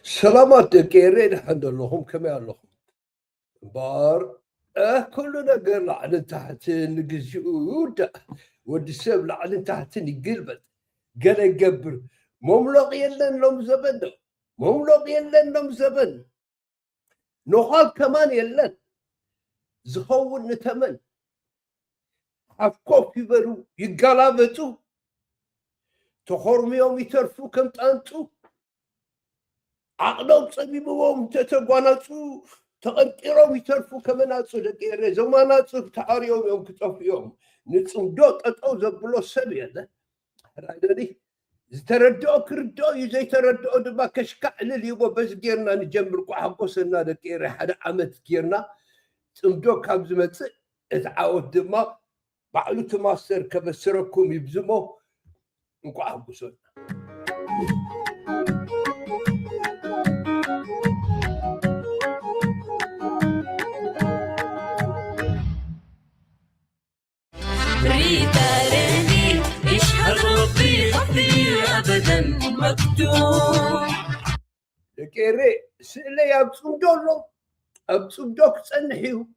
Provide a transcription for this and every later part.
سلامات كيرين الحمد لله كما لهم بار كل نقر لعن تحت نقزيوت ودي السب لعن تحت نقلبت قال يقبر مملوق يلن لهم زبن مملوق يلن لهم زبن نخال كمان يلن زخون نتمن عفكوف يبرو يقلابتو تخرميهم يترفو كم تانتو عقلهم صبيبهم تتقواناتو تقنقرهم يترفو كمناتو دقيري زماناتو تعاريهم يوم كتوفيهم نتصم دوت أتو زبلو السبيل رايدني زتردو كردو يزي تردو دما كشكع لليوم بس جيرنا نجمركو حقو سنة دقيري حدا عمت جيرنا تمدو كابزمت اتعاود دما بعلو تماستر كبسركم يبزمو نكو حقو سنة ريتارني إيش هالربي خطي أبدا مكتوب دقيري سئلي أبصم دوك تسنحيو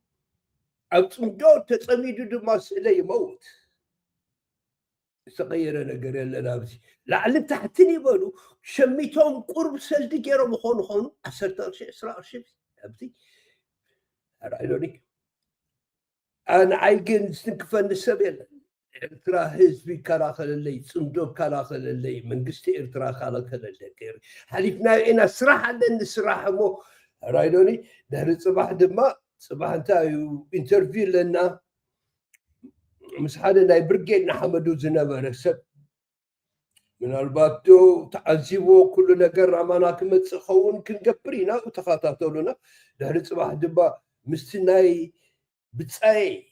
أبصم دوك تسميدو دما سئلي يموت صغير أنا قريل لابسي لعل تحتني بلو شميتهم قرب سلدي جيرو مخونو خونو 10 شيء أبسي رايدوني أنا عايقين سنكفن السبيل إرترا حزبي كراخل اللي صندوق كراخل اللي من قستي إرترا خالخل اللي كير حليفنا إنا سراح عندنا سراح مو رايدوني دهر الصباح دما صباح انتا انترفيو لنا مسحالنا يبرقينا حمدو زنبر سب من الباتو تعزيبو كل نقر عمانا كمت خون كنقبرينا وتخاطاتو لنا دهر الصباح دما مستناي بتصاي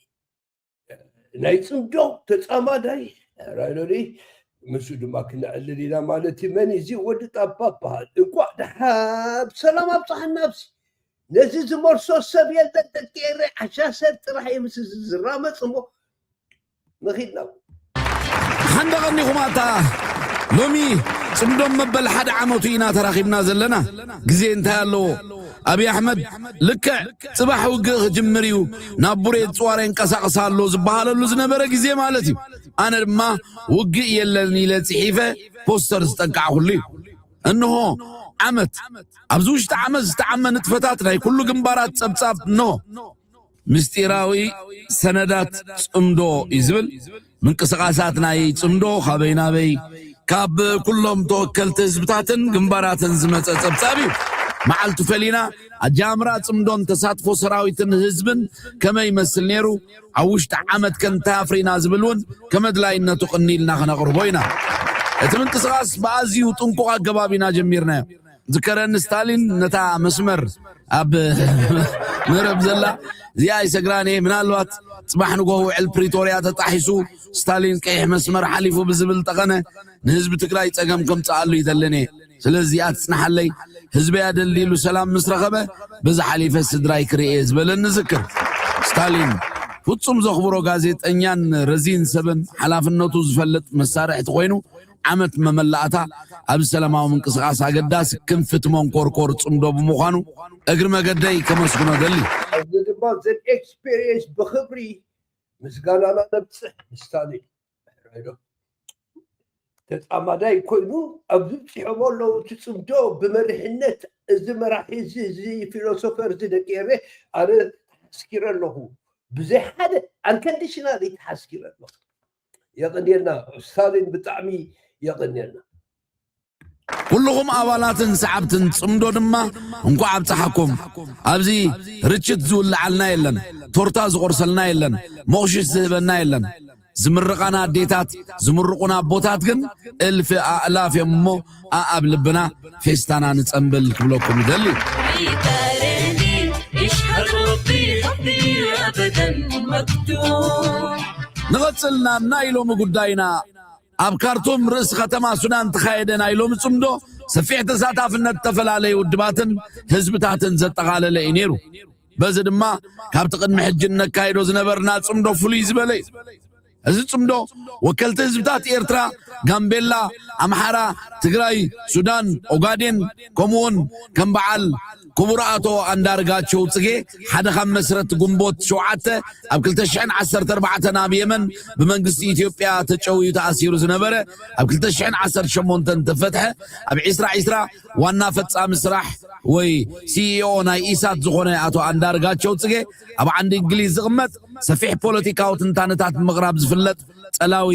ناي صندو تتصامداي رايلولي مسو دما كنا عللينا مالتي مني زي ود طبابها انكو دحاب سلام ابصح النفس نزي زمرسو سبيل تتكير عشاسة راح يمس الزرامة صمو نخيدنا حندغني خماتا لومي صندوق مبل حد عموتينا تراخيبنا زلنا غزي انتهالو أبي أحمد لك صباح وقغ جمريو نابوري تصوارين قساقسالو زبهالو لزنبرا غزي مالتي أنا ما وقع يلني لصحيفة بوستر استنقعه لي انه عمت ابزوش تعمز تعمن تفتاتنا كله جنبارات صبصاب نو مستيراوي سندات صمدو يزبل من قسقاساتنا يصمدو خبينا بي كاب كلهم توكلت زبطاتن جنباراتن زمص صبصابي معلت فلينا اجامرا صمدون تساتفو سراويتن حزبن كما يمثل نيرو عوشت عمت كنت افرينا زبلون كمدلاينتو قنيلنا خنقربوينا اتمن قسقاس بازيو طنقو اغبابينا جميرنا ذكرن ستالين نتا مسمر اب مرب زلا زي سغراني منالوات صباح نغو عل بريتوريا تطحيسو ستالين قيح مسمر حليفو بزبل طغنه نحزب تግራይ ጸገም ከም ጻአሉ ይደለኔ ስለዚህ አጽናሐለይ ህዝብ ያደልሉ ሰላም መስረኸበ በዛ ሐሊፈ ስድራይ ክሪኤ ዝበለን ዝክር ስታሊን ፍጹም ዘኽብሮ ጋዜጠኛን ረዚን ሰበን ሐላፍነቱ ዝፈልጥ መሳርሕት ኮይኑ عمت مملأتا أب السلامة من قصاص عقداس كنفت من كور صمدو بمخانو أجر ما قداي كما سكنا دلي زد experience بخبري مسقال أنا نبصح مستاني تتعمداي كوينو أبزبسي عمولو تصمدو بمرحنة إذا مراحي زي فيلوسوفر زي دكيري أنا تحسكير له بزي حدا unconditionally تحسكير له يغنينا ستالين بطعمي يغنينا كلهم أولاتن سعبتن صمدو دما انكو عبتحكم أبزي رتشت زول لعلنا يلن تورتاز غرسلنا يلن موشش زهبنا يلن زمرقنا ديتات زمرقنا بوتات جن ألف آلاف يمو أقبلبنا فيستانا نتقنبل كبلوكم دلي أبدا مكتوب نغتلنا نايلو مقداينا أبكارتم رأس ختما سنان تخايدنا نايلو مصمدو سفيح تساتاف النتفل علي ودباتن هزبتاتن زتقال لإنيرو بزد ما كابتقن محجن نكايدو زنبرنا صمدو فليز بلي እዚ ጽምዶ ወከልቲ ህዝብታት ኤርትራ ጋምቤላ ኣምሓራ ትግራይ ሱዳን ኦጋዴን ከምኡውን ከም በዓል ክቡር አቶ አንዳርጋቸው ጽጌ ሓደ ካብ መስረት ግንቦት 7 ኣብ 2014 ኣብ የመን ብመንግስቲ ኢትዮጵያ ተጨውዩ ተኣሲሩ ዝነበረ ኣብ 2018 ተፈትሐ ኣብ 2020 ዋና ፈጻሚ ስራሕ ወይ ሲኢኦ ናይ ኢሳት ዝኾነ አቶ አንዳርጋቸው ጽጌ ኣብ ዓንዲ እንግሊዝ ዝቕመጥ ሰፊሕ ፖለቲካዊ ትንታነታት ምቕራብ ዝፍለጥ ጸላዊ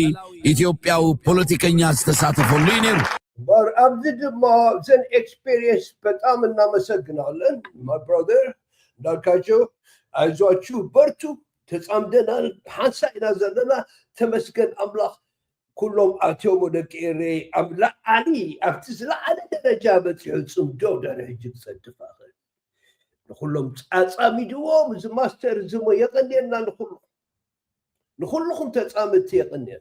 ኢትዮጵያዊ ፖለቲከኛ ዝተሳተፈሉ እዩ ነይሩ bar abdi ma zen experience በጣም እናመሰግናለን my brother እንዳልካቸው አይዟችሁ በርቱ ተጻምደናል ሐሳይና ዘለና ተመስገን አምላክ ኩሎም አትዮም ወደ ቀሬ አምላ አሊ አፍትዝላ አለ ደረጃ በጽም ዶ ደረጃ ጽድፋኸ ለሁሉም ጻጻሚ ድዎም ዝማስተር ዝሞ የቀንየና ለሁሉም ተጻምት የቀንየ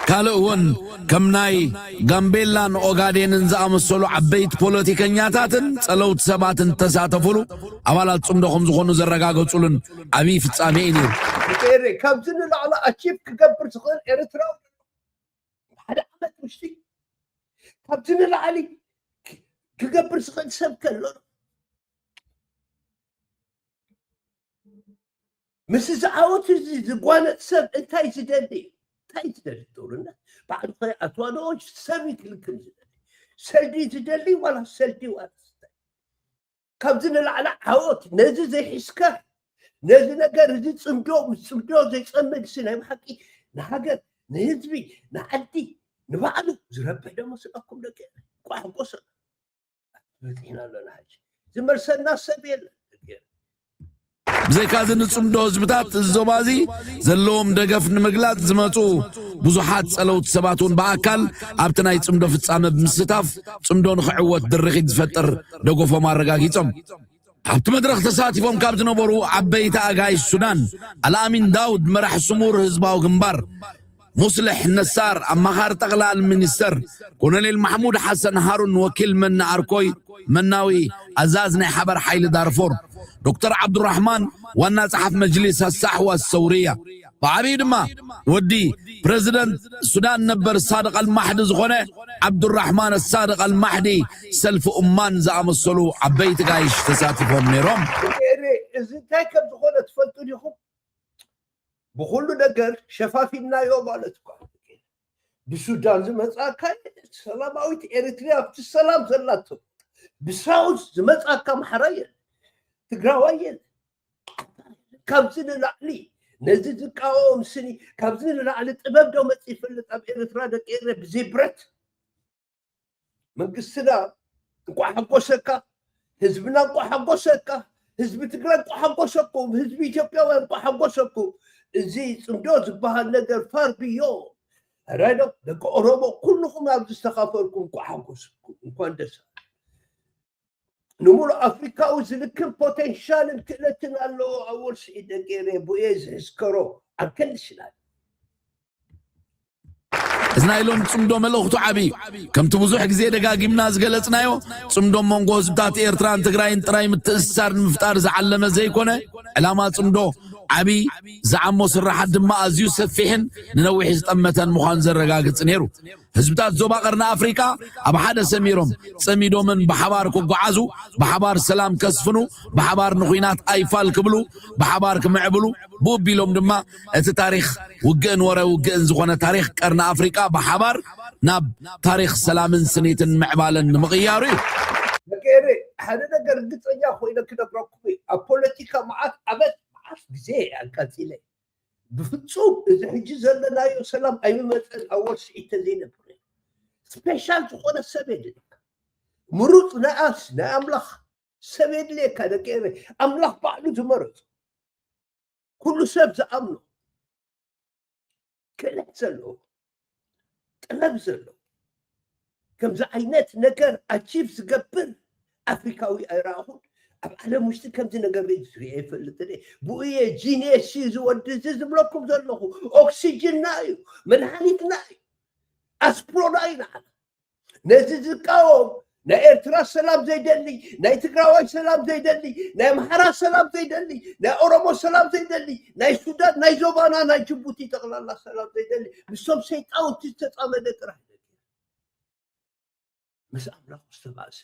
ካልኡን ከምናይ ጋምቤላን ኦጋዴንን ዝኣመሰሉ ዓበይት ፖለቲከኛታትን ጸለውት ሰባትን ተሳተፉሉ አባላት ጽምዶኹም ዝኾኑ ዘረጋገጹልን ዓብይ ፍጻሜ እዩ ኤሬ ካብዝን ላዕላ አቺፍ ክገብር ዝኽእል ኤርትራዊ ሓደ ዓመት ውሽጢ ካብዝን ላዕሊ ክገብር ዝኽእል ሰብ ከሎ ምስ ዝዓወት ዝጓነፅ ሰብ እንታይ ዝደሊ تايتدر تقولنا بعد خير أتوانوش سامي كلكم سلدي تدلي ولا سلدي ولا كابزنا على عوت نزل زي حسكا نزل نقر زي صندوق زي صمد سنة محكي نحقر نهزبي نعدي نبعده زرب هذا مسألكم لك واحد قصر فتحنا لنا حاجة زي مرسلنا سبيل بزي كازن ጽምዶ ህዝብታት ዞባዚ ዘለዎም ደገፍ ንምግላጽ ዝመጹ ብዙሓት ጸለውት ሰባቱን በአካል ኣብቲ ናይ ጽምዶ ፍጻመ ብምስታፍ ጽምዶ ንኽዕወት ድርኺት ዝፈጥር ደገፎም አረጋጊጾም ኣብቲ መድረኽ ተሳቲፎም ካብ ዝነበሩ ዓበይቲ ኣጋይሽ ሱዳን አልአሚን ዳውድ መራሒ ስሙር ህዝባዊ ግንባር ሙስሊሕ ነሳር አማኻር ጠቅላል ሚኒስተር ኮሎኔል ማሕሙድ ሐሰን ሃሩን ወኪል መና አርኮይ መናዊ አዛዝ ናይ ሓበር ሓይሊ ዳርፎር دكتور عبد الرحمن وانا صحف مجلس الصحوة الثورية بعبيد ما ودي بريزيدنت السودان نبر الصادق المهدي زغنه عبد الرحمن الصادق المهدي سلف أمان زعم الصلو عبيت قايش تساتفهم نيروم إذا تاكب زغنه تفلتون يخب بخلو نقر شفافينا يوم على تقال بالسودان زمت آكاي سلام اويت إريتريا في السلام زلاتهم بساوز زمت آكا محرية تقراوين كابزن العلي نزيد القوم سني كابزن العلي طباب دو مصي فلت اب إريترا دقيره بزيبرت من قصنا نقوا حقوسكا حزبنا نقوا حقوسكا حزب تقرا نقوا حقوسكم حزب إثيوبيا نقوا حقوسكم زي صندوق بهال نقر فاربيو رايدو دقوا اوروبو كلهم عم تستخافركم نقوا حقوسكم نكون دس نمور أفريقيا وزلكم بوتنشال امتلتنا له أول شيء دقيري بويز هسكرو عن كل شيء إزنايلون صمدو ملوختو عبي كم تبوزو حق زي دقاقيمنا زقلتنايو صمدو مونغوز بتاعت إيرتران تقراين تراي متأسسار مفتار زعلمة زي كونه علامات صمدو عبي زعمو سرحة دما أزيو سفيحن ننوحي ستأمتان مخانزر رقاقت نيرو هزبتات زوبا قرنا أفريقيا أبا حدا سميروم سميدو من بحبار كوكوعازو بحبار سلام كسفنو بحبار نخوينات أيفال كبلو بحبار كمعبلو بوبي لهم دما تاريخ وقن ورا وقن زغونا تاريخ قرنا أفريقيا بحبار ناب تاريخ سلام سنيتن معبالن مغياري لكيري حدا نقر قطع يا أخوي كده بركوبي البوليتيكا معاك أبد زي الكاتيلي بفتصوب إذا حجز لنا يو سلام أي مثل أول شيء تزين بري سبيشال تخون السبيل لك مروت ناس نأملخ سبيل لك هذا كيري أملخ بعده تمرض كل سبز أمنه كل حسلو طلب زلو كم زعينات نكر أتشيف زقبر أفريقاوي أراهون على مشت كم تنقبل سريع فلتني بوية جينيس زود زم لكم زلوا أكسجين نايو من حالك نايو أسبرو ناينا نزيد القوم ናይ ኤርትራ ሰላም ዘይደሊ ናይ ትግራዋይ ሰላም ዘይደሊ ናይ አምሓራ ሰላም ዘይደሊ ናይ ኦሮሞ ሰላም ዘይደሊ ናይ ሱዳን ናይ ዞባና ናይ ጅቡቲ ጠቅላላ ሰላም ዘይደሊ ምስቶም ሰይጣውንቲ ዝተጣመደ ጥራሕ ምስ አምላክ ዝተባእሰ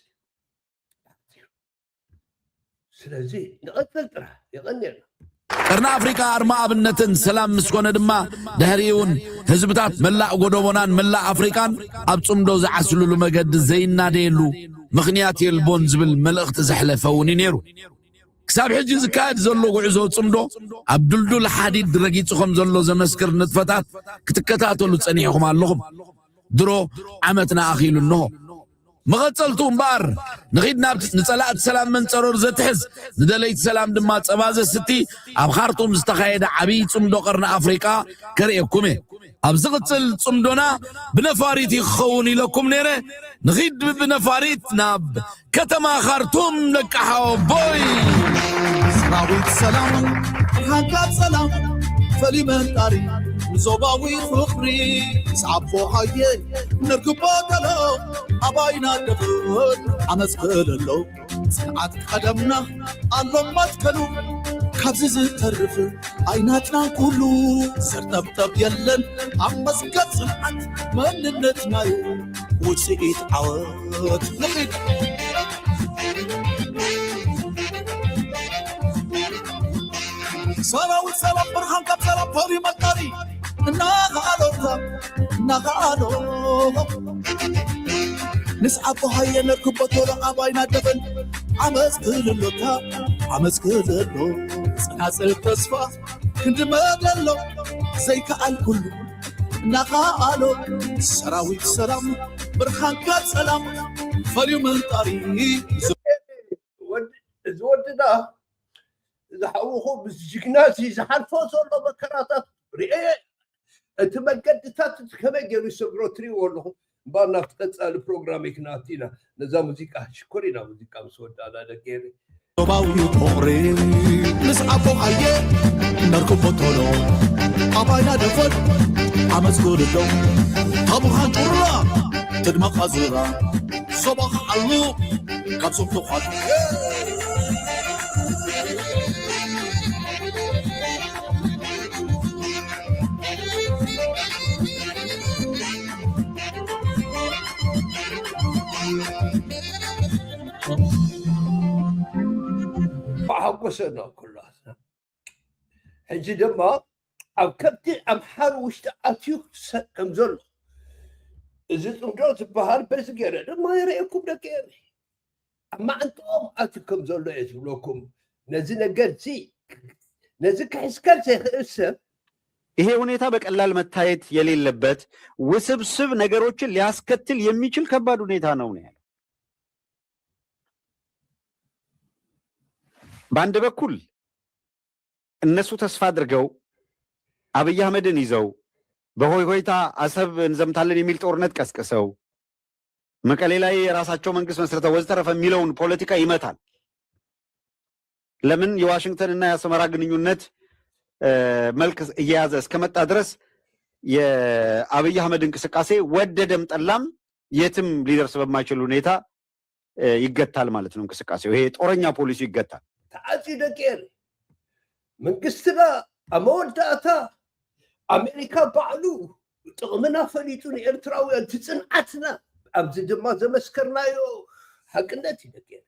ስለዚ ንቀጥል ጥራሕ ይቀኒርና ቀርና አፍሪካ አርማ አብነትን ሰላም ምስኮነ ድማ ደህሪውን ህዝብታት መላእ ጎደቦናን መላእ አፍሪካን አብ ጽምዶ ዝዓስሉሉ መገድ ዘይናደየሉ ምኽንያት የልቦን ዝብል መልእኽቲ ዘሕለፈውን ነይሩ ክሳብ ሕጂ ዝካየድ ዘሎ ጉዕዞ ጽምዶ አብ ዱልዱል ሓዲድ ረጊጽኹም ዘሎ ዘመስክር ንጥፈታት ክትከታተሉ ጸኒሕኩም ኣለኹም ድሮ ዓመትና አኺሉ እንሆ مغتلتو مبار نخيدنا نصلات سلام من صرور زتحز ندليت سلام دما صبازه ستي اب خارطوم استخايد عبي صمدو قرن افريقيا كريكومي اب زغتل صمدونا بنفاريت يخوني لكم نيره نخيد بنفاريت ناب كتما خارطوم نكحو بوي سراويت سلام حاجات سلام فلمن طاري زوباوي فخري صعبو حيه نركباتلو أباينا دفن عمسكل اللو سنعات قدمنا اللومات كنو كابزز ترف عيناتنا كلو سرطبطب يلن عمسكل سنعات مننتنا وسئيت عوات نخيد سراوي سلام برهان كاب سلام فوري مطاري نغالو نسعب هاي نركب طول عباينا دفن عمس كللو سناسل تصفى كنت مدلو زي كأل كله نغالو سراوي سلام برخانكات سلام فاليوم الطريق زودنا زحوخو بسجكناتي زحرفو صلو بكراتات رئي اتمقدتات كما جيرو يسقرو تري ورلهم بارنا تقصال بروغراميك ناتينا نزا موسيقى شكرينا موسيقى مسود على دكيري باوي بوري نسعبو حيه نركب طولو اباينا دفن عمس كودو ابو خانجورا تدمق خزورا صباح علو كبسو تخال حقوسنا كلها حجي دما او كبتي امحار وشتاتيو كم زول اذا تمدوت بحال بس غير ما يريكم دكير اما انتم اتكم زول يزلوكم نزل قرتي نزل كحسكال سيخسب ይሄ ሁኔታ በቀላል መታየት የሌለበት ውስብስብ ነገሮችን ሊያስከትል የሚችል ከባድ ሁኔታ ነው ያለው ባንድ በኩል እነሱ ተስፋ አድርገው አብይ አህመድን ይዘው በሆይሆይታ አሰብ እንዘምታለን የሚል ጦርነት ቀስቀሰው መቀሌ ላይ የራሳቸው መንግስት መስርተው ወዘተረፈ የሚለውን ፖለቲካ ይመታል ለምን የዋሽንግተን እና የአስመራ ግንኙነት መልክ እየያዘ እስከመጣ ድረስ የአብይ አህመድ እንቅስቃሴ ወደደም ጠላም የትም ሊደርስ በማይችል ሁኔታ ይገታል ማለት ነው እንቅስቃሴው ይሄ ጦረኛ ፖሊሲ ይገታል تعاتي دكير من قستنا أموداتا أمريكا بعلو تغمنا فليتون إرتراوي تسنعتنا أمزد ما زمسكرنا يو حقناتي دكير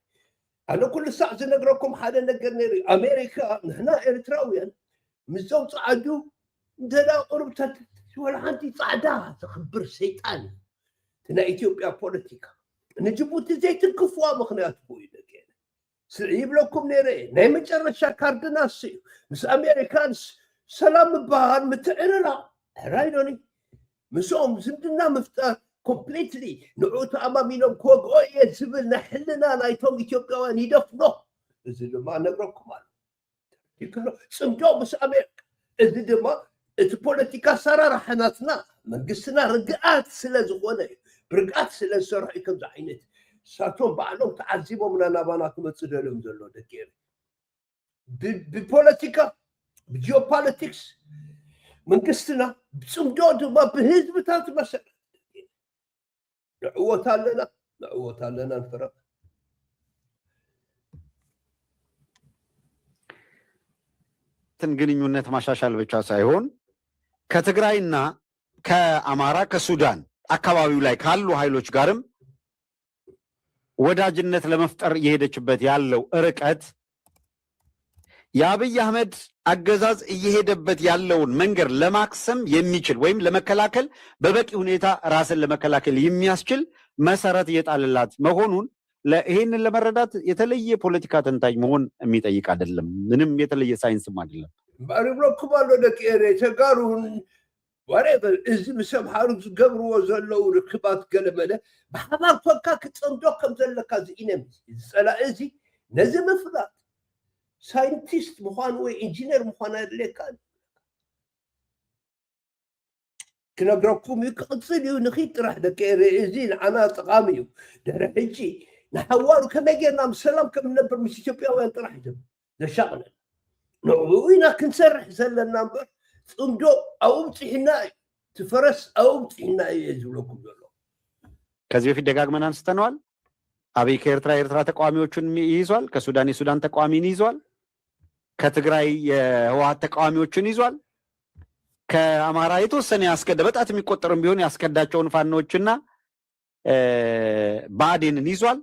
أنا كل ساعة نقرأكم حالا نقرني أمريكا هنا إرتراويا مزو صعدو دلا قربتها ولا عندي صعدها تخبر سيطان تنا إثيوبيا بوليتيكا نجيبوت زيت الكفوا مخنات بوي دكير سعيب لكم نيري نايم جرشا كاردناسي مس أمريكانس سلام بهان متعرلا رايدوني مسوم زندنا مفتاح كومبليتلي نعوت أمامينهم كوغ أوي زبل نحلنا نايتوم إثيوبيا واني دفنو إذا ما نقرأكم يقولوا سمجو مس أمريكا إذا ما البوليتيكا سرارة حناتنا من قسنا رقعات سلازغونا برقعات سلازغونا يكم زعينت ساتون بعلوم تعذبوا من ناباناكم تصدلهم زلو دكير ببوليتيكا بجيوبوليتكس من قستنا بصمدود ما بهزبتات مسألة نعوة لنا نعوت لنا الفرق ግንኙነት ማሻሻል ብቻ ሳይሆን ከትግራይና ከአማራ ከሱዳን አካባቢው ላይ ካሉ ኃይሎች ጋርም ወዳጅነት ለመፍጠር እየሄደችበት ያለው ርቀት የአብይ አህመድ አገዛዝ እየሄደበት ያለውን መንገድ ለማክሰም የሚችል ወይም ለመከላከል በበቂ ሁኔታ ራስን ለመከላከል የሚያስችል መሰረት እየጣለላት መሆኑን ይሄንን ለመረዳት የተለየ ፖለቲካ ተንታኝ መሆን የሚጠይቅ አይደለም። ምንም የተለየ ሳይንስም አይደለም። ባሪብሎኩም አሎ ደቂሬ ተጋሩን whatever is مسمحارو ዝገብርዎ ዘለው ርክባት ገለመለ በሓባር ኮንካ ክፅምዶ ከም ዘለካ ዝኢነም ዝፀላእ እዚ ነዚ ምፍላጥ ሳይንቲስት ምዃኑ ወይ ኢንጂነር ምዃኑ ኣድልየካ ክነግረኩም እዩ ክቕፅል እዩ ንኺድ ጥራሕ ደቂረ እዚ ንዓና ጠቓሚ እዩ ድሕሪ ሕጂ ንሓዋሩ ከመይ ጌርና ብሰላም ከም ነበር ምስ ኢትዮጵያውያን ጥራሕ እዩ ዘሻቕነ ንዕኡ ኢና ክንሰርሕ ዘለና እምበር ጽምዶ አውጥህና ትፈረስ አውጥህና ይዝብለኩም ዘሎ ከዚህ በፊት ደጋግመን አንስተነዋል። አብይ ከኤርትራ ተቃዋሚዎችን ይይዟል፣ ከሱዳን የሱዳን ተቃዋሚን ይዟል፣ ከትግራይ የህወሓት ተቃዋሚዎችን ይዟል፣ ከአማራ የተወሰነ ያስከደ በጣት የሚቆጠርም ቢሆን ያስከዳቸውን ፋኖችና ባዴንን ይዟል።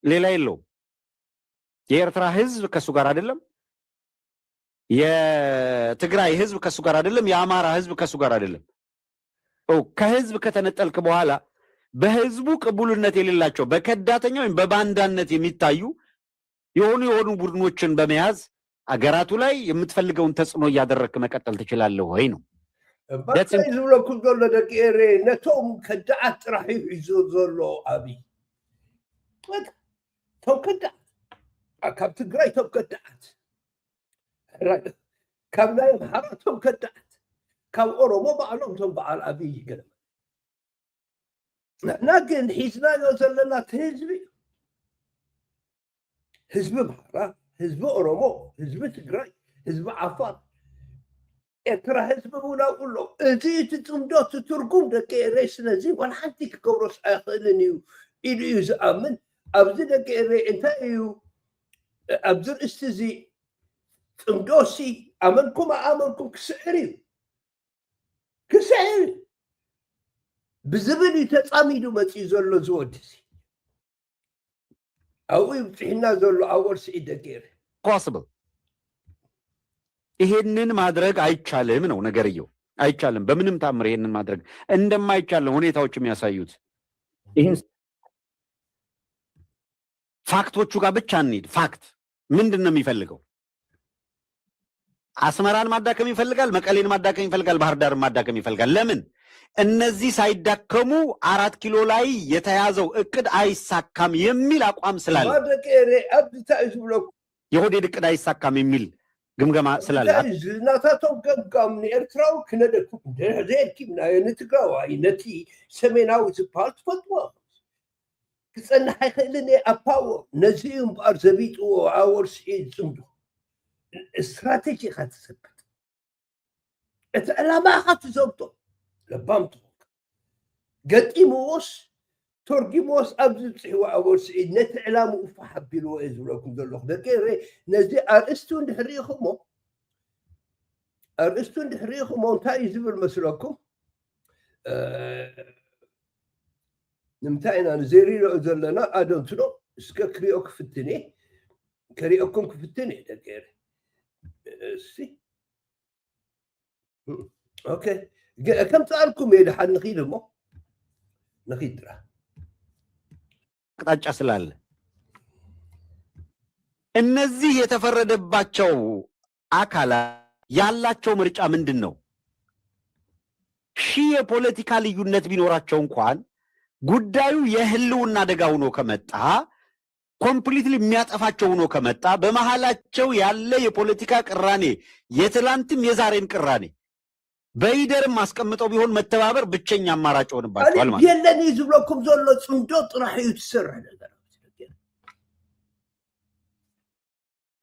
ሌላ የለውም። የኤርትራ ህዝብ ከሱ ጋር አይደለም። የትግራይ ህዝብ ከሱ ጋር አይደለም። የአማራ ህዝብ ከሱ ጋር አይደለም። ከህዝብ ከተነጠልክ በኋላ በህዝቡ ቅቡልነት የሌላቸው በከዳተኛ ወይም በባንዳነት የሚታዩ የሆኑ ቡድኖችን በመያዝ አገራቱ ላይ የምትፈልገውን ተጽዕኖ እያደረግክ መቀጠል ትችላለህ ወይ ነው። ዝብለኩም ዘሎ ደቂሬ ነቶም ከዳዓት ጥራሕ ሒዙ ዘሎ አብይ ቶም ከዳዓት ካብ ትግራይ ቶም ከዳዓት ካብ ናይ ኣምሓራ ቶም ከዳዓት ካብ ኦሮሞ በዓሎም ቶም በዓል አብይ ገለመ ንሕና ግን ሒዝናዮ ዘለና እቲ ህዝቢ ህዝቢ ኣምሓራ ህዝቢ ኦሮሞ ህዝቢ ትግራይ ህዝቢ ዓፋር ኤርትራ ህዝቢ ምውላው ኣሎ እዚ እቲ ፅምዶ እቲ ትርጉም ደቂ ኤረይ ስለዚ ዋላ ሓንቲ ክገብሮስ ኣይኽእልን እዩ ኢሉ እዩ ዝኣምን ኣብዚ ደቂ ኤረይ እንታይ እዩ ኣብዚ ርእስቲ እዚ ፅምዶሲ ኣመንኩም ኣመንኩም ክስዕር እዩ ብዝብል እዩ ተፃሚዱ መፅኡ ዘሎ ዝወድሲ ኣብኡ ይብፅሕና ዘሎ ኣብ ወርሲዒ ደቂ ኤረይ ፖስብል ይሄንን ማድረግ አይቻልም ነው ነገርየው። አይቻልም። በምንም ታምር ይሄንን ማድረግ እንደማይቻል ሁኔታዎች የሚያሳዩት። ይሄን ፋክቶቹ ጋር ብቻ እንሂድ። ፋክት ምንድነው የሚፈልገው? አስመራን ማዳከም ይፈልጋል፣ መቀሌን ማዳከም ይፈልጋል፣ ባህር ዳርን ማዳከም ይፈልጋል። ለምን? እነዚህ ሳይዳከሙ 4 ኪሎ ላይ የተያዘው እቅድ አይሳካም የሚል አቋም ስላለ የሆዴድ እቅድ አይሳካም የሚል ግምገማ ስላላት ናታቶም ገምጋም ንኤርትራዊ ክነደኩም ዘይርኪብና ንትግራዋይ ነቲ ሰሜናዊ ዝበሃል ትፈልጥዎ ክፀንሕ ኣይኽእልን ኣፓዎ ነዚ እዩ እምበኣር ዘቢጥዎ ኣብ ወርሲዒ ፅምዶ استراتيجي ኢኻ ትሰብት እቲ ዕላማ ኢኻ ትዘብጦ ለባም ትኾንካ ገጢምዎስ ተርጊሞስ ኣብዚ ፅሕዋ ኣብ ወርሲዒ ነቲ ዕላምኡ ፋሕ ኣቢልዎ እየ ዝብለኩም ዘለኹ ደቂ ነዚ ኣርእስቱ እንድሕር ኢኹሞ እንታይ እዩ ዝብል መስለኩም ንምንታይ ኢና ዘይሪኦ ዘለና ኣደንትኖ እስከ ክሪኦ ክፍትን እየ ከሪኦኩም ክፍትን እየ ደቂ سي اوكي كم سالكم يا دحال نخيل مو نخيل ترى አቅጣጫ ስላለ እነዚህ የተፈረደባቸው አካላት ያላቸው ምርጫ ምንድነው? ሺህ የፖለቲካ ልዩነት ቢኖራቸው እንኳን ጉዳዩ የህልውና አደጋ ሆኖ ከመጣ ኮምፕሊትሊ የሚያጠፋቸው ሆኖ ከመጣ በመሃላቸው ያለ የፖለቲካ ቅራኔ የትላንትም የዛሬም ቅራኔ በይደርም አስቀምጠው ቢሆን መተባበር ብቸኛ አማራጭ ሆነባቸዋል ማለት ነው። የለኒ ዝብለኩም ዘሎ ጽምዶ ጥራሕ እዩ ትሰርሕ ነገር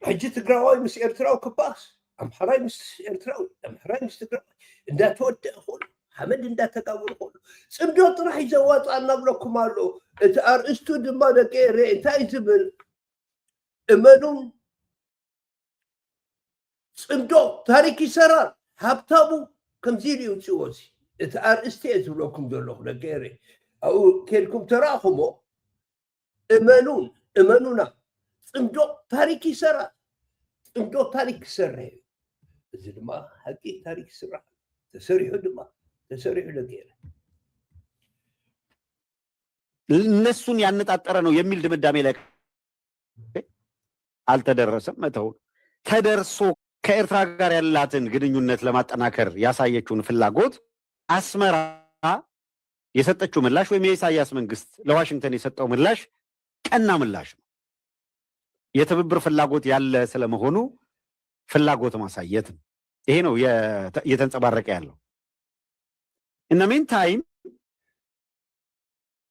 ሕጂ ትግራዋይ ምስ ኤርትራዊ ክባስ ኣምሓራይ ምስ ኤርትራዊ ኣምሓራይ ምስ ትግራዋይ እንዳተወደእ ኹሉ حمد اندا تقاول كله صمدو طرح يزواطانا بلكم الله انت ارستو دما دقيري انت يزبل امنون صمدو تاريخ يسرال هابتابو كم زيريو تشوزي انت ارستي يزبلكم دولو دقيري او كلكم تراخمو امنونا صمدو تاريخ يسرال صمدو تاريخ يسرال እዚ ድማ حقي تاريخ يسرال تسريحو دما ተሰሪሑ ለገረ እነሱን ያነጣጠረ ነው የሚል ድምዳሜ ላይ አልተደረሰም። መተው ተደርሶ ከኤርትራ ጋር ያላትን ግንኙነት ለማጠናከር ያሳየችውን ፍላጎት አስመራ የሰጠችው ምላሽ ወይም የኢሳያስ መንግስት ለዋሽንግተን የሰጠው ምላሽ ቀና ምላሽ ነው። የትብብር ፍላጎት ያለ ስለመሆኑ ፍላጎት ማሳየት ነው። ይሄ ነው የተንጸባረቀ ያለው። In the meantime,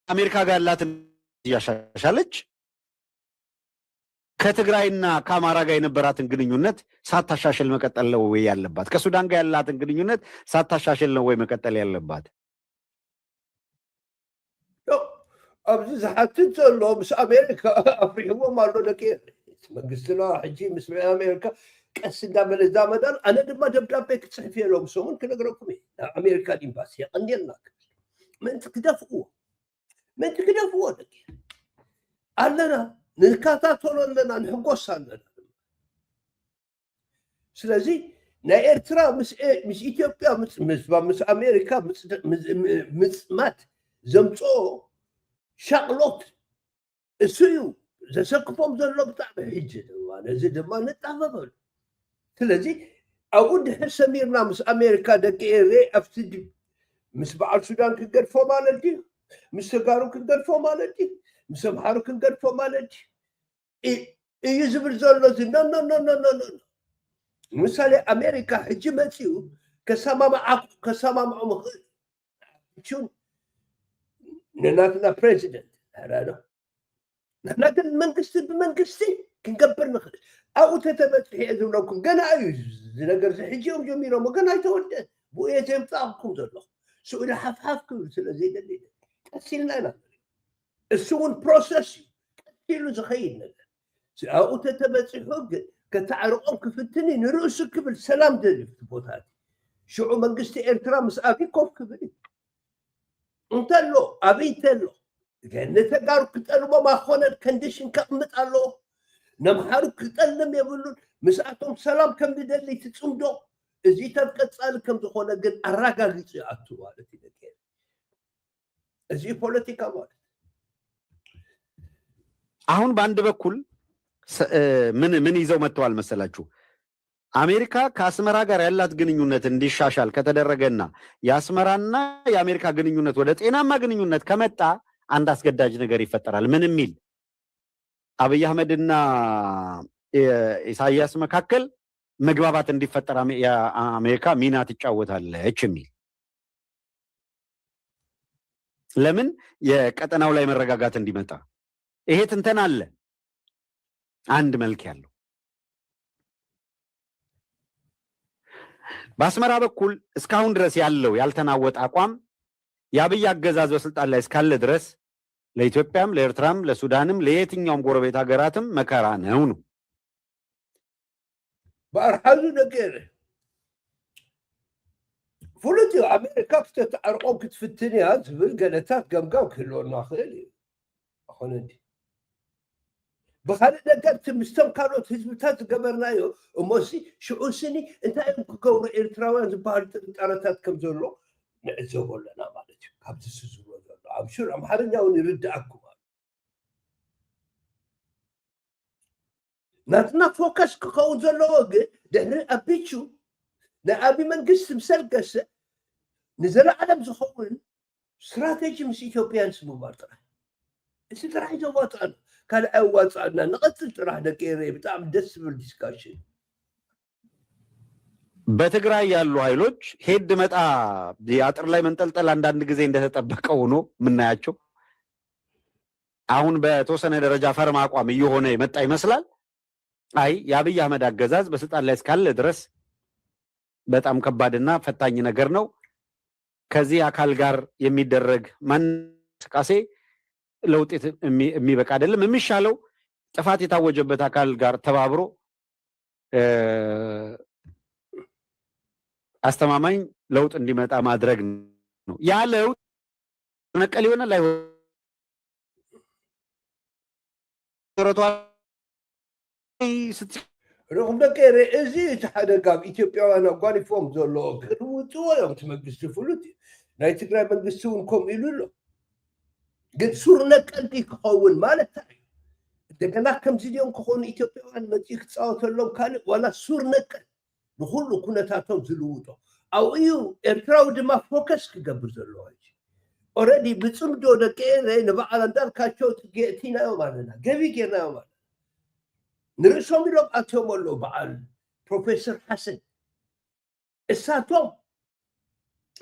አሜሪካ ጋር ያላትን ያሻሻለች ከትግራይና ከአማራ ጋር የነበራትን ግንኙነት ሳታሻሽል መቀጠል ነው ወይ ያለባት? ከሱዳን ጋር ያላትን ግንኙነት ሳታሻሽል ነው ወይ መቀጠል ያለባት? ኣብዚ ዝሓትት ዘሎ ምስ ኣሜሪካ ኣፍሪሕዎም ኣሎ ደቂር መንግስትና ሕጂ ምስ ኣሜሪካ ቀስ እንዳበለ ዛመዳን ኣነ ድማ ደብዳቤ ክፅሕፍ የሎም ሰሙን ክነግረኩም ኣሜሪካ ኤምባሲ ቀንዴልና ምንቲ ክደፍዎ ደቂር ኣለና ንከታተሎ ኣለና ንሕጎስ ኣለና። ስለዚ ናይ ኤርትራ ምስ ኢትዮጵያ ምስ ኣሜሪካ ምፅማት ዘምፅኦ ሻቅሎት እሱ እዩ ዘሰክፎም ዘሎ ብጣዕሚ ሕጂ ድማ ነዚ ድማ ንጣበበሉ። ስለዚ ኣብኡ ድሕር ሰሚርና ምስ ኣሜሪካ ደቂ ኤርትራ ኣብቲ ምስ በዓል ሱዳን ክንገድፎ ማለት ድዩ? ምስ ተጋሩ ክንገድፎ ማለት ድዩ? ምስ ኣምሓሩ ክንገድፎ ማለት ድዩ እዩ ዝብል ዘሎ እዚ ኖ ምሳሌ ኣሜሪካ ሕጂ መፅኡ ከሰማምዖ ምኽእል ቹን ንናትና ፕሬዚደንት ኣራዶ ንሕና ግን መንግስቲ ብመንግስቲ ክንገብር ንኽእል ኣብኡ ተተበፅሐ እየ ዝብለኩም ገና እዩ ዝነገር ሕጂኦም ጀሚሮሞ ገና ኣይተወልደን ብኡ እየ ዘምፃእኩም ዘለኹ ስኡለ ሓፍሓፍ ክብል ስለዘይደሊ ቀሲልና ኢና እሱ እውን ፕሮሰስ እዩ ቀሲሉ ዝኸይድ ነገር ኣብኡ ተተበፂሑ ግን ከተዕርቆም ክፍትኒ ንርእሱ ክብል ሰላም ደልዩ ቦታት ሽዑ መንግስቲ ኤርትራ ምስ ኣብይ ኮፍ ክብል እዩ እንተሎ ኣብይ እንተሎ ነተጋሩ ክጠልቦ ማኾነን ኮንዲሽን ከቕምጥ ኣለዎ ነምሓሩ ክጠልም የብሉን ምስኣቶም ሰላም ከም ዝደሊ ትፅምዶ እዚ ተብቀፃሊ ከም ዝኾነ ግን ኣረጋጊፁ ይኣቱ ማለት እዩ። እዚ ፖለቲካ ማለት አሁን በአንድ በኩል ምን ይዘው መጥተዋል መሰላችሁ? አሜሪካ ከአስመራ ጋር ያላት ግንኙነት እንዲሻሻል ከተደረገና የአስመራና የአሜሪካ ግንኙነት ወደ ጤናማ ግንኙነት ከመጣ አንድ አስገዳጅ ነገር ይፈጠራል። ምን የሚል አብይ አህመድና ኢሳያስ መካከል መግባባት እንዲፈጠር አሜሪካ ሚና ትጫወታለች የሚል ለምን የቀጠናው ላይ መረጋጋት እንዲመጣ ይሄ ትንተና አለ። አንድ መልክ ያለው በአስመራ በኩል እስካሁን ድረስ ያለው ያልተናወጠ አቋም የአብይ አገዛዝ በስልጣን ላይ እስካለ ድረስ ለኢትዮጵያም ለኤርትራም ለሱዳንም ለየትኛውም ጎረቤት ሀገራትም መከራ ነው። በአርሓዙ ነገር ፍሉጥ ኣሜሪካ ክትተዓርቆም ክትፍትን እያ ዝብል ገለታት ገምጋም ክህልወና ክእል እዩ። ኣኾነ እንዲ ብካልእ ነገር እቲ ምስቶም ካልኦት ህዝብታት ዝገበርናዮ እሞሲ ሽዑ ስኒ እንታይ እዮም ክገብሩ ኤርትራውያን ዝበሃሉ ጥርጣረታት ከም ዘሎ ንዕዘቦ ኣለና ማለት እዩ። ካብዚ ዝዝብሎ ዘሎ ኣብ ሹር ኣምሓርኛ እውን ይርዳእኩም ናትና ፎከስ ክኸውን ዘለዎ ግን ድሕሪ ኣቢቹ ናይ ኣብይ መንግስቲ ምሰልገሰ ንዘለዓለም ዝኸውን ስትራቴጂ ምስ ኢትዮጵያ ንስምማር ጥራሕ እዚ ጥራሕ ዘዋፅአና ካልእ ኣዋፅአና ንቐፅል ጥራሕ ደቂረ ብጣዕሚ ደስ ዝብል ዲስካሽን በትግራይ ያሉ ኃይሎች ሄድ መጣ የአጥር ላይ መንጠልጠል አንዳንድ ጊዜ እንደተጠበቀ ሆኖ ምናያቸው አሁን በተወሰነ ደረጃ ፈርማ አቋም እየሆነ የመጣ ይመስላል። አይ የአብይ አህመድ አገዛዝ በስልጣን ላይ እስካለ ድረስ በጣም ከባድና ፈታኝ ነገር ነው። ከዚህ አካል ጋር የሚደረግ ማንቀሳቀስ ለውጤት የሚበቃ አይደለም። የሚሻለው ጥፋት የታወጀበት አካል ጋር ተባብሮ አስተማማኝ ለውጥ እንዲመጣ ማድረግ ነው። ያ ለውጥ ነቀል ይሆናል ላይ رغم ذلك إزاي تحدث إثيوبيا أقارفهم زلوا كروتوا يوم تمجلس فلوتي نايت تقرأ مجلسونكم إلو قد صورنا كنتي كهون مالتها دكنا كم زيدون كهون إثيوبيا أن نتيجة تصاوت لهم كان ولا صورنا كن نقول كنا تعطون زلوته أو إيو إرتراو دما فوكس كقبل زلوا already بتصمدو دكيرة نبع على دار كاتشوت جيتينا يوم علينا قبي كنا يوم علينا نرسم لهم أتوم له بعال بروفيسور حسن الساتوم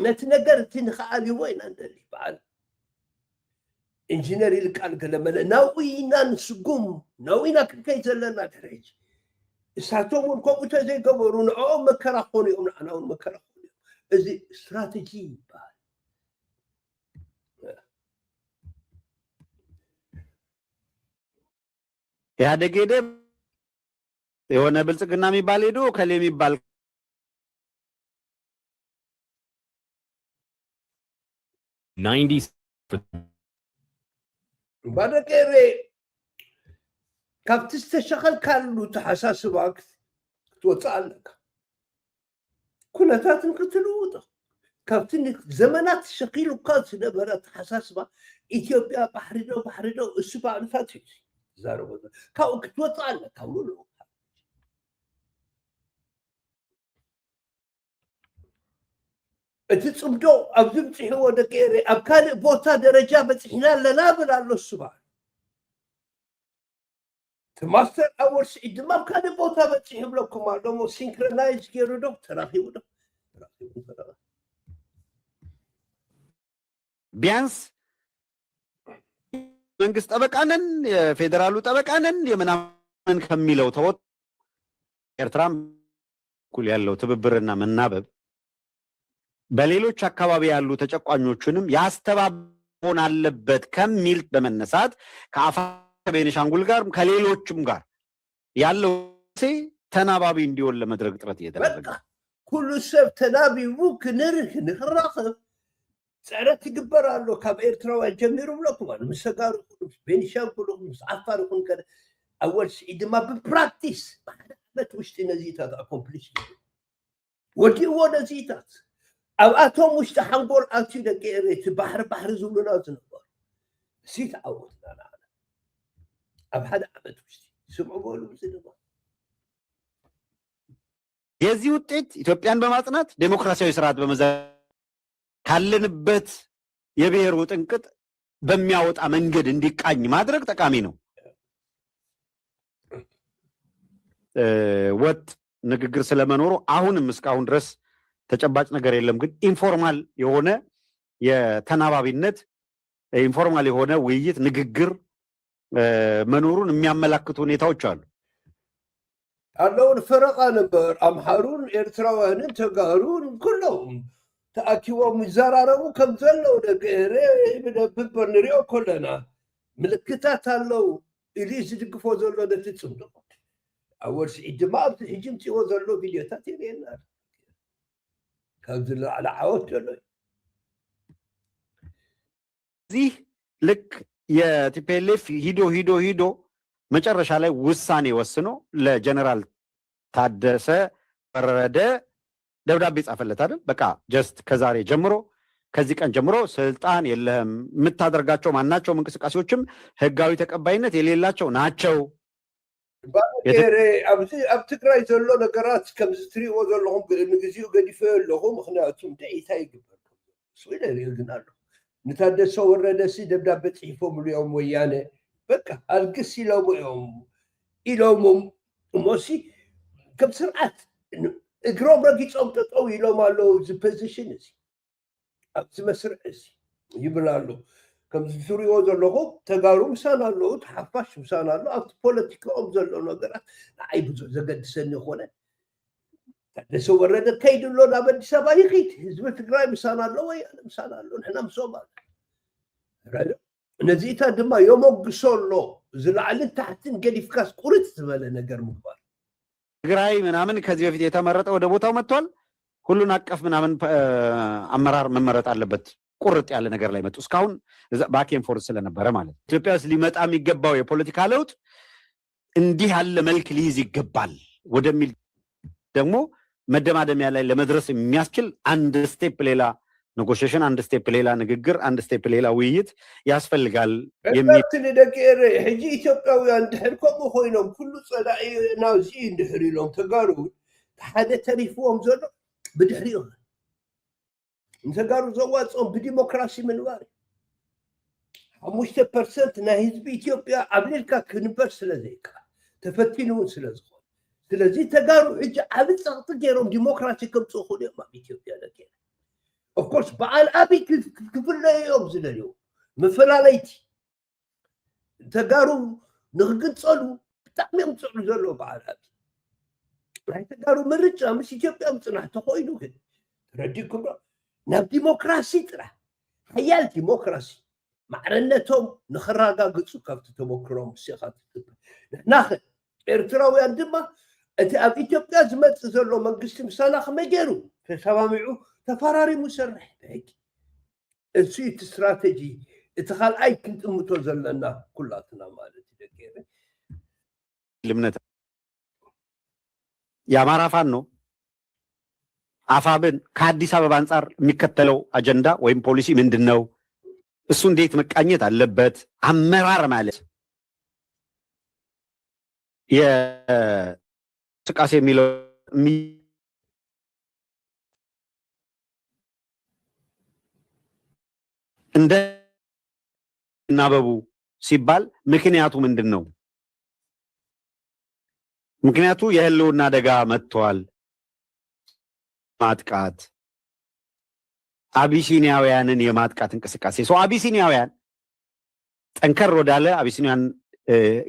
نتنقر تنخالي وين عندي بعال انجينير اللي كان لما ناوينا نسقم ناوينا كي زلنا تريج الساتوم والكمبيوتر زي قبرون او مكرخوني انا مكرخوني ازي استراتيجي بعال يا دقيقة የሆነ ብልጽግና የሚባል ሄዶ ከሌ የሚባል ባደቀሬ ካብቲ ዝተሸኸል ካሉ ተሓሳስባክ ክትወፅእ ኣለካ ኩነታትን ክትልውጦ ካብቲ ዘመናት ሸኺሉካ ዝነበረ ተሓሳስባ ኢትዮጵያ ባሕሪ ዶ እሱ ባዕሉታት እዩ ዛረቦ ካብኡ ክትወፅእ ኣለካ ሙሉ እትጽምዶ ኣብዝም ጽሕዎ ደቀሬ ኣብ ካልእ ቦታ ደረጃ በጽሕና ኣለና ብል ኣሎ ስባል ማስተር ኣወርስ ድማ ኣብ ካልእ ቦታ በጽሕ ብለኩም ኣሎሞ ሲንክሮናይዝ ገይሩ ዶ ተራኺቡ ዶ ቢያንስ መንግስት ጠበቃነን የፌደራሉ ጠበቃነን የምናምን ከሚለው ተወጥ ኤርትራም ኩል ያለው ትብብርና መናበብ በሌሎች አካባቢ ያሉ ተጨቋኞቹንም ያስተባቦን አለበት ከሚል በመነሳት ከአፋር ቤኒሻንጉል ጋር ከሌሎችም ጋር ያለው ተናባቢ እንዲሆን ለመድረግ ጥረት እየተደረገ ኩሉ ሰብ ተናቢቡ ክንርህ ንኽራኸብ ፀረት ይግበራሉ ካብ ኤርትራውያን ጀሚሩ ብለኩም ኣለ ምስ ተጋሩ ቤኒሻንጉል ምስ ዓፋር ይኹን ከ ኣወል ስዒ ድማ ብፕራክቲስ ብሓደ ዓመት ውሽጢ ነዚታት ኣኮምፕሊሽ ወዲእዎ ነዚታት ኣብ ኣቶም ውሽጢ ሓንጎል ኣትዩ ደቀሬ እቲ ባሕሪ ዝብሉና ዝነበሩ እሲ ተዓወትና ንዓና ኣብ ሓደ ዓመት ውሽጢ ስምዑ በሉ ዝድማ የዚህ ውጤት ኢትዮጵያን በማጽናት ዴሞክራሲያዊ ስርዓት በመዘ ካለንበት የብሔሩ ጥንቅጥ በሚያወጣ መንገድ እንዲቃኝ ማድረግ ጠቃሚ ነው። ወጥ ንግግር ስለመኖሩ አሁንም እስካሁን ድረስ ተጨባጭ ነገር የለም። ግን ኢንፎርማል የሆነ የተናባቢነት ኢንፎርማል የሆነ ውይይት ንግግር መኖሩን የሚያመላክቱ ሁኔታዎች አሉ። አለውን ፈረቃ ነበር አምሐሩን ኤርትራውያንን ተጋሩን ኩሎም ተኣኪቦም ይዘራረቡ ከም ዘለው ደገሬ ብነብር ንሪኦ ኮለና ምልክታት ኣለው ኢሉ ዝድግፎ ዘሎ ነቲ ፅምዶ ኣብ ወርሲ ድማ ኣብዚ ሕጂ ምፅዎ ዘሎ ቪድዮታት የርእየና ካብ ዝለዓለ ዓወት ዘሎ እዚህ ልክ የቲፒኤልኤፍ ሂዶ መጨረሻ ላይ ውሳኔ ወስኖ ለጀነራል ታደሰ ወረደ ደብዳቤ ጻፈለት አይደል? በቃ ጀስት ከዛሬ ጀምሮ ከዚህ ቀን ጀምሮ ስልጣን የለህም፣ የምታደርጋቸው ማናቸውም እንቅስቃሴዎችም ህጋዊ ተቀባይነት የሌላቸው ናቸው። ኣብ ትግራይ ዘሎ ነገራት ከም ዝትሪእዎ ዘለኹም ንግዚኡ ገዲፈ ኣለኹ ምክንያቱም ደኢታ ይግበር ስለ ግን ኣሎ ንታደሰ ወረደ ሲ ደብዳቤ ጽሒፎም እዮም ወያነ በቃ አልግስ ኢሎም ሞሲ ከም ስርዓት እግሮም ረጊፆም ጠጠው ኢሎም ኣለው እዚ ፖዚሽን እዚ ኣብዚ መስርዕ እዚ ይብል ኣሎ ከም ዝትሪእዎ ዘለኹም ተጋሩ ምሳን ኣለዉ ተሓፋሽ ምሳን ኣሎ ኣብቲ ፖለቲካኦም ዘሎ ነገራት ንዓይ ብዙሕ ዘገድሰኒ ይኮነ ታደሰ ወረደ ከይድሎ ናብ አዲስ አበባ ይኸይድ ህዝቢ ትግራይ ምሳና አለው ወይ ምሳና አለው ንሕና ምሶማል ነዚታ ድማ የሞግሶሎ ዝላዕልን ታሕትን ገዲፍካስ ቁርጥ ዝበለ ነገር ምግባር ትግራይ ምናምን ከዚህ በፊት የተመረጠ ወደ ቦታው መጥቷል ሁሉን አቀፍ ምናምን አመራር መመረጥ አለበት ቁርጥ ያለ ነገር ላይ መጡ እስካሁን ባኬን ፎርስ ስለነበረ ማለት ኢትዮጵያ ውስጥ ሊመጣ የሚገባው የፖለቲካ ለውጥ እንዲህ ያለ መልክ ሊይዝ ይገባል ወደሚል ደግሞ መደማደሚያ ላይ ለመድረስ የሚያስችል አንድ ስቴፕ ሌላ ኔጎሽዬሽን አንድ ስቴፕ ሌላ ንግግር አንድ ስቴፕ ሌላ ውይይት ያስፈልጋል የሚል ለደቂር ህጂ ኢትዮጵያውያን ድሕርኮም ኮይኖም ሁሉ ጸዳኢ ናውዚ እንድሕር ኢሎም ተጋሩ ሓደ ተሪፍዎም ዘሎ ብድሕሪኡ እንተጋሩ ዘዋፅኦም ብዲሞክራሲ ምንባር 5% ናይ ህዝቢ ኢትዮጵያ አብሊልካ ክንበር ስለዘይካ ተፈቲኑን ስለዝኾነ ስለዚህ ተጋሩ ሕጂ ዓብፃቕቲ ገይሮም ዲሞክራሲ ከምፅኡ እዮም ኣብ ኢትዮጵያ ለገይረ of course በዓል ኣብይ ክፍለዮም ዝደልዩ መፈላለይቲ ተጋሩ ንክግንፀሉ ብጣዕሚ እዮም ዝፅዕሩ ዘሎ በዓል ኣብይ ናይ ተጋሩ ምርጫ ምስ ኢትዮጵያ ምፅናሕ ተኮይኑ ግን ተረዲኩም ዶ ናብ ዲሞክራሲ ጥራሕ ሓያል ዲሞክራሲ ማዕረነቶም ንኽረጋግፁ ካብቲ ተሞክሮም ሲኻ ትጥብቅ ንሕና ኤርትራውያን ድማ እቲ ኣብ ኢትዮጵያ ዝመፅእ ዘሎ መንግስቲ ምሳና ከመይ ገይሩ ተሰማሚዑ ተፈራሪሙ ይሰርሕ ሕጂ እዚ እቲ ስትራቴጂ እቲ ካልኣይ ክንጥምቶ ዘለና ኩላትና ማለት ደቂረ ልምነት የአማራ ፋኖ አፋብን ከአዲስ አበባ አንጻር የሚከተለው አጀንዳ ወይም ፖሊሲ ምንድነው እሱ እንዴት መቃኘት አለበት አመራር ማለት የስቃሴ የሚለው እንደ ናበቡ ሲባል ምክንያቱ ምንድነው ምክንያቱ የህልውና አደጋ መጥቷል ማጥቃት አቢሲኒያውያንን የማጥቃት እንቅስቃሴ አቢሲኒያውያን ጠንከር ወዳለ አቢሲኒያን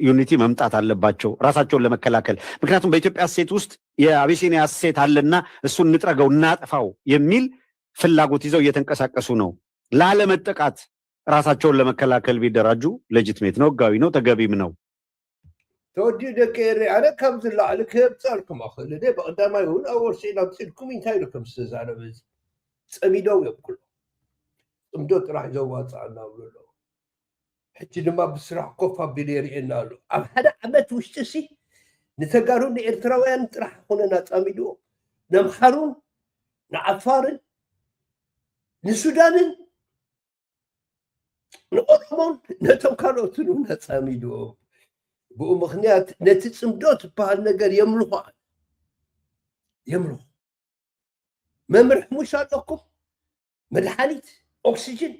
ዩኒቲ መምጣት አለባቸው ራሳቸውን ለመከላከል ምክንያቱም በኢትዮጵያ ሴት ውስጥ የአቢሲኒያ ሴት አለና እሱን ንጥረገው እናጥፋው የሚል ፍላጎት ይዘው እየተንቀሳቀሱ ነው ላለመጠቃት ራሳቸውን ለመከላከል ቢደራጁ ሌጂቲሜት ነው ህጋዊ ነው ተገቢም ነው ተወዲ ደቂር አለ ከምዝ ላዕል ከብጻልኩም አخل ለደ በቀዳማይ ሁን አወርሲ ላምጽልኩም እንታይ ለኩም ዝተዛረበ ጸሚዶው ይብኩል ጽምዶ ጥራህ ዘዋጻና ብሎ ሕጂ ድማ ብስራሕ ኮፋ ቢሌሪና አሉ ኣብ ሓደ ዓመት ውሽጥሲ ንተጋሩ ንኤርትራውያን ጥራህ ሆነና ጸሚዶ ነምሐሩን ንዓፋርን ንሱዳንን ንኦሮሞን ነቶም ካልኦትን ነጸሚዶ ብኡ ምክንያት ነቲ ጽምዶ ትበሃል ነገር የምልኹ መምርሕ ሙሽ ኣለኩም መድሓኒት ኦክሲጅን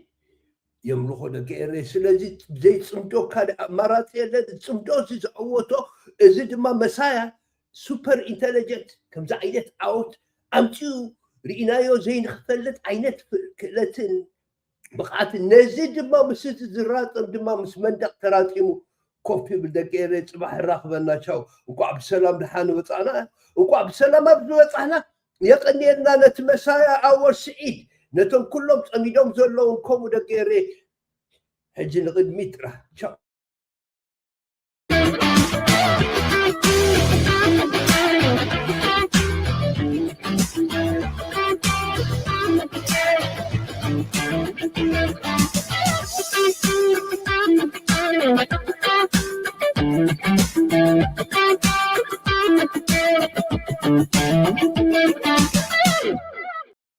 የምልኹ ደቂረ ስለዚ ዘይ ጽምዶ ካልእ ኣማራፂ የለን ጽምዶ ዝዕወቶ እዚ ድማ መሳያ ሱፐር ኢንተሊጀንት ከምዚ ዓይነት ዓወት ኣምፂኡ ርኢናዮ ዘይንክፈልጥ ዓይነት ክእለትን ብቕዓትን ነዚ ድማ ምስ ዝራፀም ድማ ምስ መንደቕ ተራፂሙ ኮፊ ብደቂረ ጽባሕ ራኽበና ቻው እንኳዕ ብሰላም ድሓን ወፃና እንኳዕ ብሰላም ኣብ ዝወፃና የቀኒየና ነቲ መሳያ ኣወር ስዒድ ነቶም ኩሎም ጸሚዶም ዘለውን ከምኡ ደቂረ ሕጂ ንቅድሚት ጥራሕ ቻው Thank you.